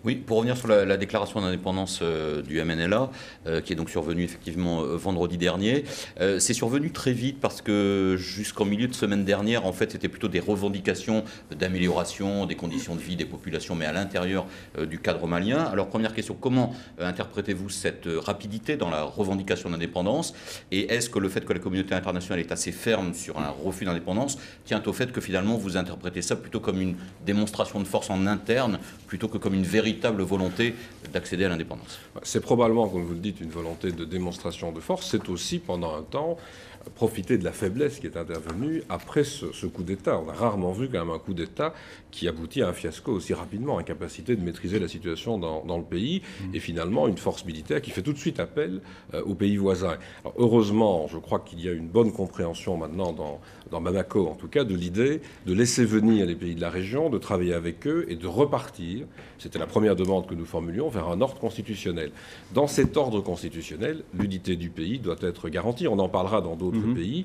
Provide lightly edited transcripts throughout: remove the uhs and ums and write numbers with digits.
Oui, pour revenir sur la déclaration d'indépendance du MNLA, qui est donc survenue effectivement vendredi dernier, c'est survenu très vite parce que jusqu'en milieu de semaine dernière, en fait, c'était plutôt des revendications d'amélioration des conditions de vie des populations, mais à l'intérieur du cadre malien. Alors, première question, comment interprétez-vous cette rapidité dans la revendication d'indépendance? Et est-ce que le fait que la communauté internationale est assez ferme sur un refus d'indépendance tient au fait que finalement vous interprétez ça plutôt comme une démonstration de force en interne plutôt que comme une véritable volonté d'accéder à l'indépendance? C'est probablement, comme vous le dites, une volonté de démonstration de force. C'est aussi, pendant un temps, profiter de la faiblesse qui est intervenue après ce coup d'État. On a rarement vu quand même un coup d'État qui aboutit à un fiasco aussi rapidement, incapacité de maîtriser la situation dans le pays, et finalement une force militaire qui fait tout de suite appel aux pays voisins. Alors, heureusement, je crois qu'il y a une bonne compréhension maintenant dans Bamako, en tout cas, de l'idée de laisser venir les pays de la région, de travailler avec eux et de repartir, c'était la première demande que nous formulions, vers un ordre constitutionnel. Dans cet ordre constitutionnel, l'unité du pays doit être garantie. On en parlera dans d'autres pays.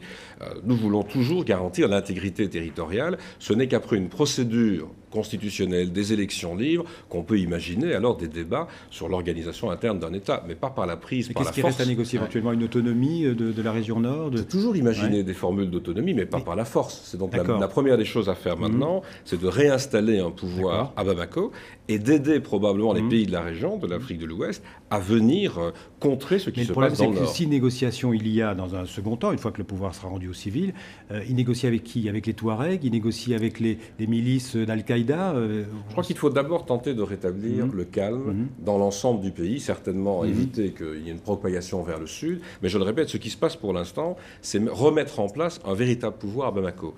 Nous voulons toujours garantir l'intégrité territoriale. Ce n'est qu'après une procédure constitutionnelle, des élections libres, qu'on peut imaginer alors des débats sur l'organisation interne d'un État, mais pas par la prise, par la force. Qu'est-ce qui reste à négocier éventuellement? Une autonomie de la région nord On peut toujours imaginer des formules d'autonomie, mais pas par la force. C'est donc la première des choses à faire maintenant, c'est de réinstaller un pouvoir à Bamako et d'aider probablement les pays de la région, de l'Afrique de l'Ouest, à venir contrer ce qui se passe dans le nord. Le problème, c'est que si négociation il y a dans un second temps, une fois que le pouvoir sera rendu aux civils, il négocie avec qui? Avec les Touaregs? Il négocie avec les milices d'Al-Qaïda? Je crois qu'il faut d'abord tenter de rétablir le calme dans l'ensemble du pays, certainement éviter qu'il y ait une propagation vers le sud. Mais je le répète, ce qui se passe pour l'instant, c'est remettre en place un véritable pouvoir à Bamako.